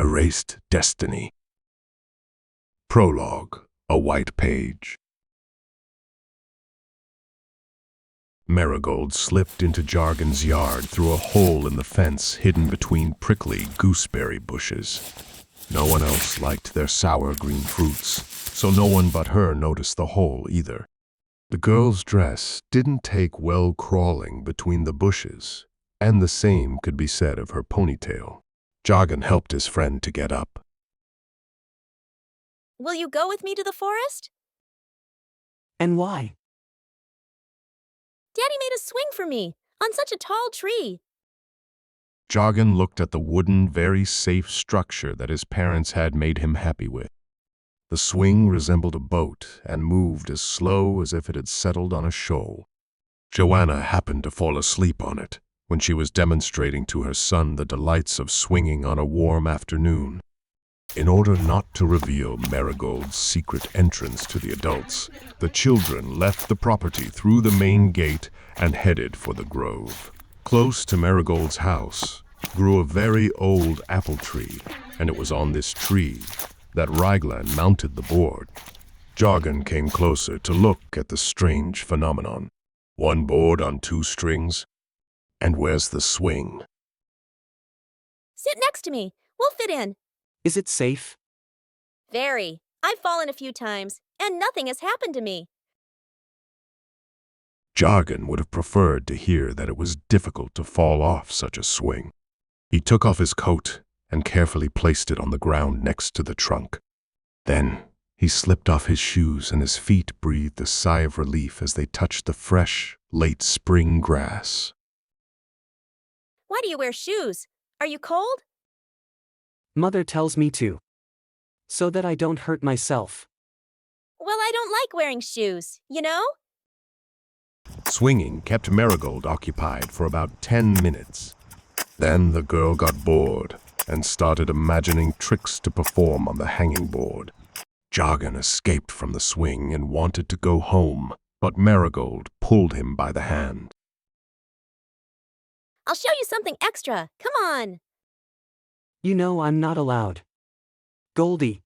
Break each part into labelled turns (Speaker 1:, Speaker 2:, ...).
Speaker 1: Erased destiny. Prologue, a white page. Merigold slipped into Jargon's yard through a hole in the fence hidden between prickly gooseberry bushes. No one else liked their sour green fruits, so no one but her noticed the hole either. The girl's dress didn't take well crawling between the bushes, and the same could be said of her ponytail. Jargon helped his friend to get up.
Speaker 2: Will you go with me to the forest?
Speaker 3: And why?
Speaker 2: Daddy made a swing for me, on such a tall tree.
Speaker 1: Jargon looked at the wooden, very safe structure that his parents had made him happy with. The swing resembled a boat and moved as slow as if it had settled on a shoal. Joanna happened to fall asleep on it when she was demonstrating to her son the delights of swinging on a warm afternoon. In order not to reveal Merigold's secret entrance to the adults, the children left the property through the main gate and headed for the grove. Close to Merigold's house grew a very old apple tree, and it was on this tree that Raglan mounted the board. Jargon came closer to look at the strange phenomenon. One board on two strings, and where's the swing?
Speaker 2: Sit next to me. We'll fit in.
Speaker 3: Is it safe?
Speaker 2: Very. I've fallen a few times, and nothing has happened to me.
Speaker 1: Jargon would have preferred to hear that it was difficult to fall off such a swing. He took off his coat and carefully placed it on the ground next to the trunk. Then he slipped off his shoes, and his feet breathed a sigh of relief as they touched the fresh, late spring grass.
Speaker 2: Why do you wear shoes? Are you cold?
Speaker 3: Mother tells me to. So that I don't hurt myself.
Speaker 2: Well, I don't like wearing shoes, you know?
Speaker 1: Swinging kept Merigold occupied for about 10 minutes. Then the girl got bored and started imagining tricks to perform on the hanging board. Jargon escaped from the swing and wanted to go home, but Merigold pulled him by the hand.
Speaker 2: I'll show you something extra. Come on.
Speaker 3: You know I'm not allowed. Goldie.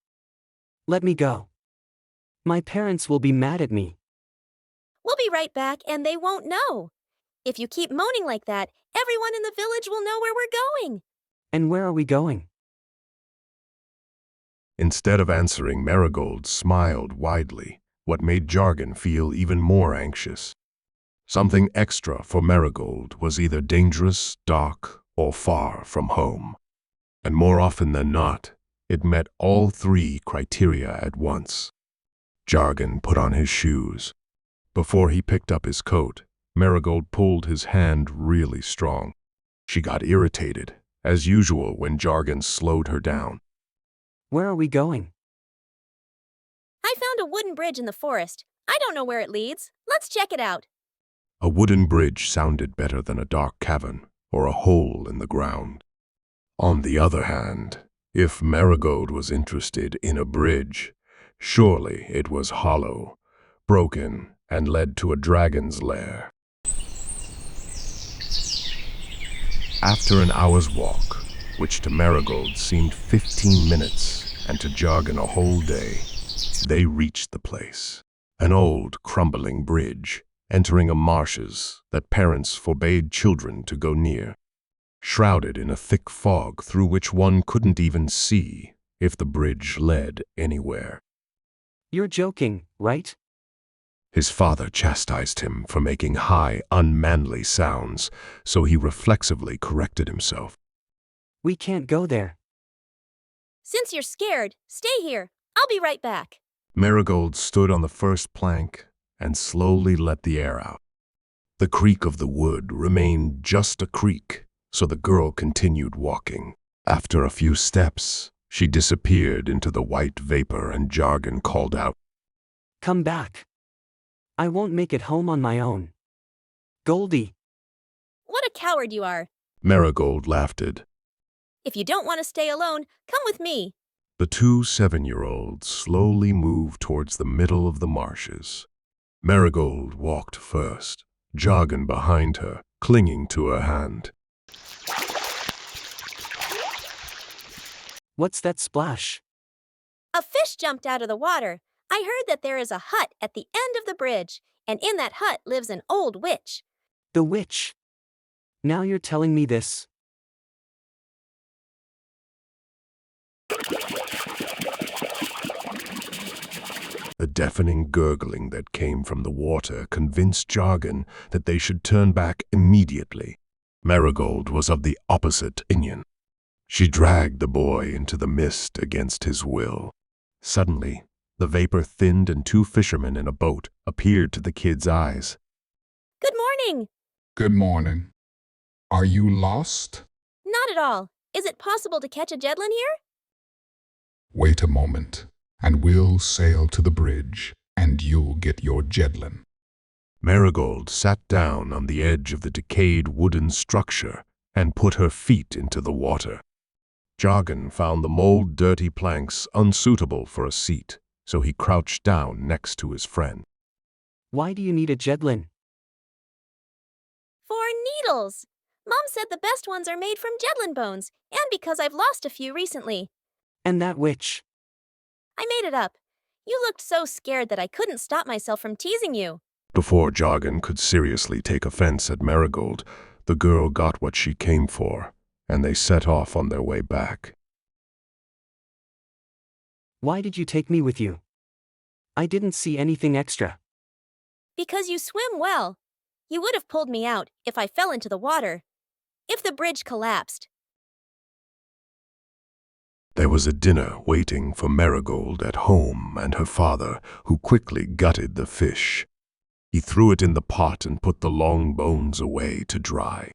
Speaker 3: Let me go. My parents will be mad at me.
Speaker 2: We'll be right back, and they won't know. If you keep moaning like that, everyone in the village will know where we're going.
Speaker 3: And where are we going?
Speaker 1: Instead of answering, Merigold smiled widely, what made Jargon feel even more anxious. Something extra for Merigold was either dangerous, dark, or far from home. And more often than not, it met all three criteria at once. Jargon put on his shoes. Before he picked up his coat, Merigold pulled his hand really strong. She got irritated, as usual when Jargon slowed her down.
Speaker 3: Where are we going?
Speaker 2: I found a wooden bridge in the forest. I don't know where it leads. Let's check it out.
Speaker 1: A wooden bridge sounded better than a dark cavern or a hole in the ground. On the other hand, if Merigold was interested in a bridge, surely it was hollow, broken, and led to a dragon's lair. After an hour's walk, which to Merigold seemed 15 minutes and to Jargon a whole day, they reached the place, an old, crumbling bridge, entering a marshes that parents forbade children to go near, shrouded in a thick fog through which one couldn't even see if the bridge led anywhere.
Speaker 3: You're joking, right?
Speaker 1: His father chastised him for making high, unmanly sounds, so he reflexively corrected himself.
Speaker 3: We can't go there.
Speaker 2: Since you're scared, stay here. I'll be right back.
Speaker 1: Merigold stood on the first plank and slowly let the air out. The creak of the wood remained just a creak, so the girl continued walking. After a few steps, she disappeared into the white vapor, and Jargon called out,
Speaker 3: Come back. I won't make it home on my own. Goldie.
Speaker 2: What a coward you are.
Speaker 1: Merigold laughed.
Speaker 2: If you don't want to stay alone, come with me.
Speaker 1: The two 7-year-olds slowly moved towards the middle of the marshes. Merigold walked first, Jargon behind her, clinging to her hand.
Speaker 3: What's that splash?
Speaker 2: A fish jumped out of the water. I heard that there is a hut at the end of the bridge, and in that hut lives an old witch.
Speaker 3: The witch. Now you're telling me this.
Speaker 1: The deafening gurgling that came from the water convinced Jargon that they should turn back immediately. Merigold was of the opposite opinion. She dragged the boy into the mist against his will. Suddenly, the vapor thinned and two fishermen in a boat appeared to the kid's eyes.
Speaker 2: Good morning.
Speaker 4: Good morning. Are you lost?
Speaker 2: Not at all. Is it possible to catch a jedlin here?
Speaker 4: Wait a moment, and we'll sail to the bridge, and you'll get your jedlin.
Speaker 1: Merigold sat down on the edge of the decayed wooden structure and put her feet into the water. Jargon found the mold-dirty planks unsuitable for a seat, so he crouched down next to his friend.
Speaker 3: Why do you need a jedlin?
Speaker 2: For needles. Mom said the best ones are made from jedlin bones, and because I've lost a few recently.
Speaker 3: And that witch.
Speaker 2: I made it up. You looked so scared that I couldn't stop myself from teasing you.
Speaker 1: Before Jargon could seriously take offense at Merigold, the girl got what she came for, and they set off on their way back.
Speaker 3: Why did you take me with you? I didn't see anything extra.
Speaker 2: Because you swim well. You would have pulled me out if I fell into the water. If the bridge collapsed.
Speaker 1: There was a dinner waiting for Merigold at home and her father, who quickly gutted the fish. He threw it in the pot and put the long bones away to dry.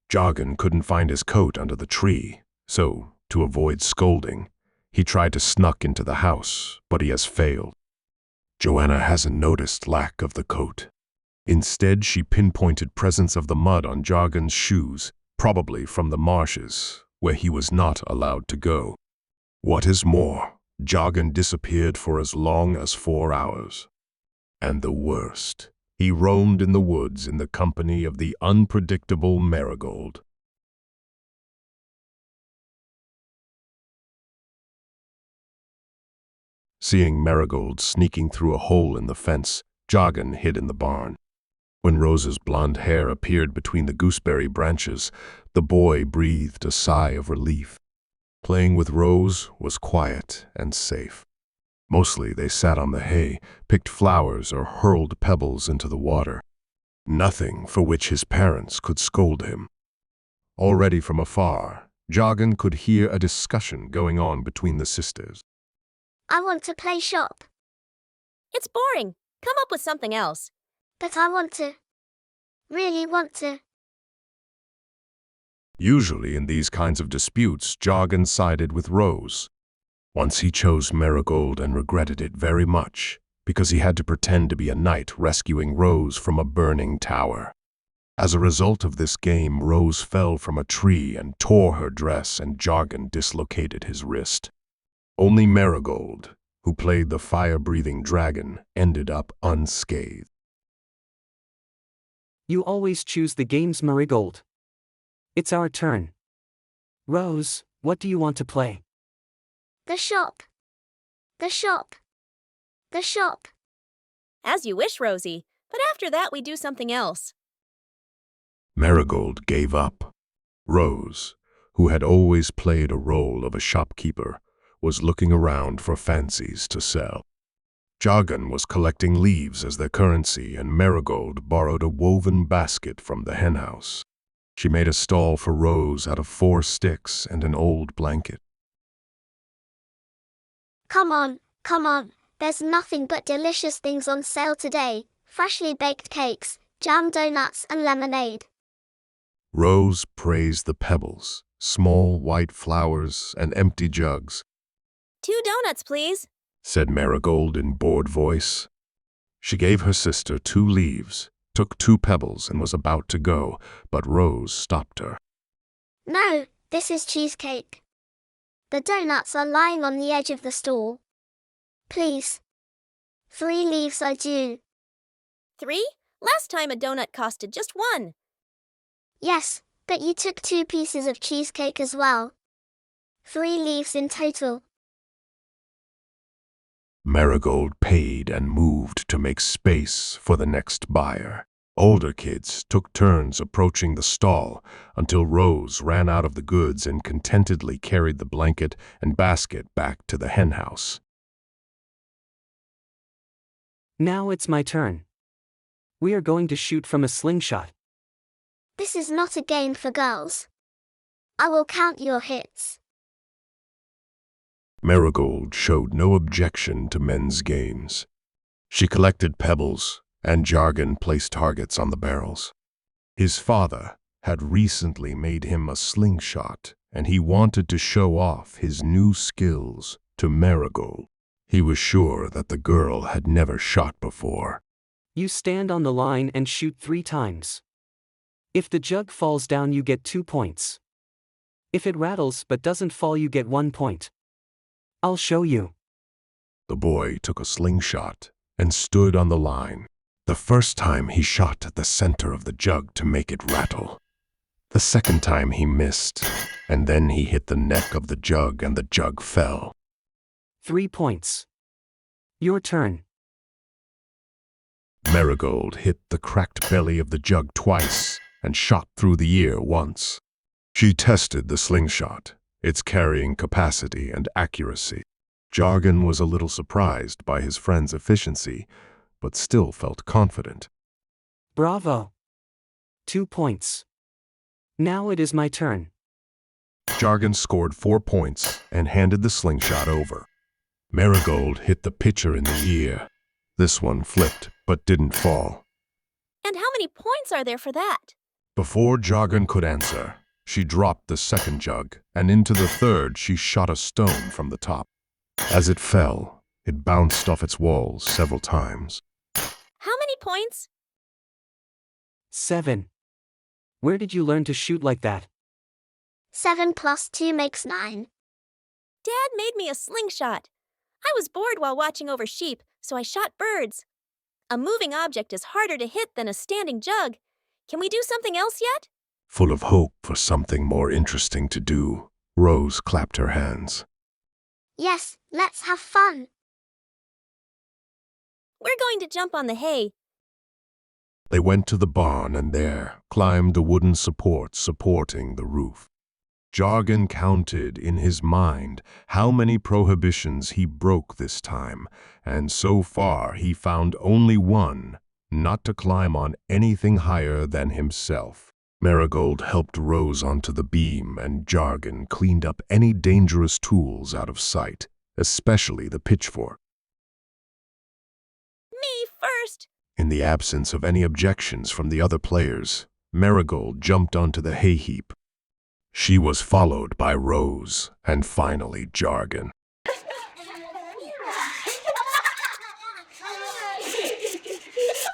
Speaker 1: Jargon couldn't find his coat under the tree, so, to avoid scolding, he tried to snuck into the house, but he has failed. Joanna hasn't noticed lack of the coat. Instead, she pinpointed presence of the mud on Jargon's shoes, probably from the marshes, where he was not allowed to go. What is more, Jargon disappeared for as long as 4 hours. And the worst, he roamed in the woods in the company of the unpredictable Merigold. Seeing Merigold sneaking through a hole in the fence, Jargon hid in the barn. When Rose's blonde hair appeared between the gooseberry branches, the boy breathed a sigh of relief. Playing with Rose was quiet and safe. Mostly they sat on the hay, picked flowers, or hurled pebbles into the water. Nothing for which his parents could scold him. Already from afar, Jargon could hear a discussion going on between the sisters.
Speaker 5: I want to play shop,
Speaker 2: It's boring. Come up with something else.
Speaker 5: but I want to. Really want to.
Speaker 1: Usually in these kinds of disputes, Jargon sided with Rose. Once he chose Merigold and regretted it very much, because he had to pretend to be a knight rescuing Rose from a burning tower. As a result of this game, Rose fell from a tree and tore her dress, and Jargon dislocated his wrist. Only Merigold, who played the fire-breathing dragon, ended up unscathed.
Speaker 3: You always choose the games, Merigold. It's our turn. Rose, what do you want to play?
Speaker 5: The shop. The shop. The shop.
Speaker 2: As you wish, Rosie. But after that, we do something else.
Speaker 1: Merigold gave up. Rose, who had always played a role of a shopkeeper, was looking around for fancies to sell. Jargon was collecting leaves as their currency, and Merigold borrowed a woven basket from the henhouse. She made a stall for Rose out of 4 sticks and an old blanket.
Speaker 5: Come on, come on. There's nothing but delicious things on sale today. Freshly baked cakes, jam donuts, and lemonade.
Speaker 1: Rose praised the pebbles, small white flowers, and empty jugs,
Speaker 2: 2 donuts, please.
Speaker 1: said Merigold in bored voice. She gave her sister 2 leaves, took 2 pebbles, and was about to go, but Rose stopped her.
Speaker 5: No, this is cheesecake. The donuts are lying on the edge of the stall. Please. 3 leaves are due.
Speaker 2: 3? Last time a donut costed just 1.
Speaker 5: Yes, but you took 2 pieces of cheesecake as well. 3 leaves in total.
Speaker 1: Merigold paid and moved to make space for the next buyer. Older kids took turns approaching the stall until Rose ran out of the goods and contentedly carried the blanket and basket back to the henhouse.
Speaker 3: Now it's my turn. We are going to shoot from a slingshot.
Speaker 5: This is not a game for girls. I will count your hits.
Speaker 1: Merigold showed no objection to men's games. She collected pebbles, and Jargon placed targets on the barrels. His father had recently made him a slingshot, and he wanted to show off his new skills to Merigold. He was sure that the girl had never shot before.
Speaker 3: You stand on the line and shoot 3 times. If the jug falls down, you get 2 points. If it rattles but doesn't fall, you get 1 point. I'll show you.
Speaker 1: The boy took a slingshot and stood on the line. The first time he shot at the center of the jug to make it rattle. The second time he missed, and then he hit the neck of the jug and the jug fell.
Speaker 3: 3 points. Your turn.
Speaker 1: Merigold hit the cracked belly of the jug twice and shot through the ear once. She tested the slingshot, its carrying capacity and accuracy. Jargon was a little surprised by his friend's efficiency, but still felt confident.
Speaker 3: Bravo. 2 points. Now it is my turn.
Speaker 1: Jargon scored 4 points and handed the slingshot over. Merigold hit the pitcher in the ear. This one flipped but didn't fall.
Speaker 2: And how many points are there for that?
Speaker 1: Before Jargon could answer, she dropped the second jug, and into the third she shot a stone from the top. As it fell, it bounced off its walls several times.
Speaker 2: How many points?
Speaker 3: 7. Where did you learn to shoot like that?
Speaker 5: 7 plus 2 makes 9.
Speaker 2: Dad made me a slingshot. I was bored while watching over sheep, so I shot birds. A moving object is harder to hit than a standing jug. Can we do something else yet?
Speaker 1: Full of hope for something more interesting to do, Rose clapped her hands.
Speaker 5: Yes, let's have fun.
Speaker 2: We're going to jump on the hay.
Speaker 1: They went to the barn and there climbed the wooden support supporting the roof. Jargon counted in his mind how many prohibitions he broke this time, and so far he found only one, not to climb on anything higher than himself. Merigold helped Rose onto the beam, and Jargon cleaned up any dangerous tools out of sight, especially the pitchfork.
Speaker 2: Me first!
Speaker 1: In the absence of any objections from the other players, Merigold jumped onto the hay heap. She was followed by Rose, and finally Jargon.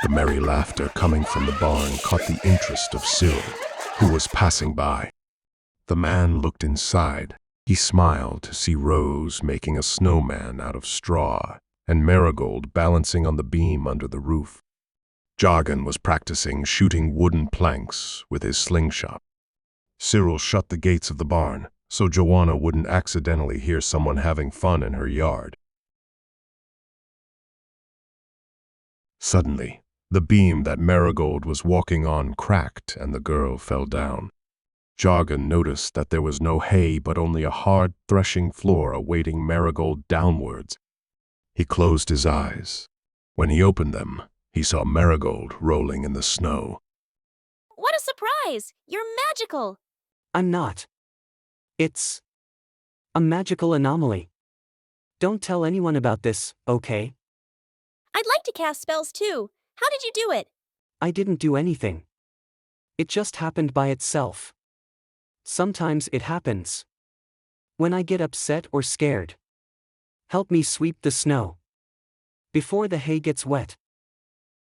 Speaker 1: The merry laughter coming from the barn caught the interest of Cyril, who was passing by. The man looked inside. He smiled to see Rose making a snowman out of straw, and Merigold balancing on the beam under the roof. Jargon was practicing shooting wooden planks with his slingshot. Cyril shut the gates of the barn so Joanna wouldn't accidentally hear someone having fun in her yard. Suddenly, the beam that Merigold was walking on cracked and the girl fell down. Jargon noticed that there was no hay but only a hard threshing floor awaiting Merigold downwards. He closed his eyes. When he opened them, he saw Merigold rolling in the snow.
Speaker 2: What a surprise! You're magical!
Speaker 3: I'm not. It's a magical anomaly. Don't tell anyone about this, okay?
Speaker 2: I'd like to cast spells too. How did you do it?
Speaker 3: I didn't do anything. It just happened by itself. Sometimes it happens when I get upset or scared. Help me sweep the snow before the hay gets wet.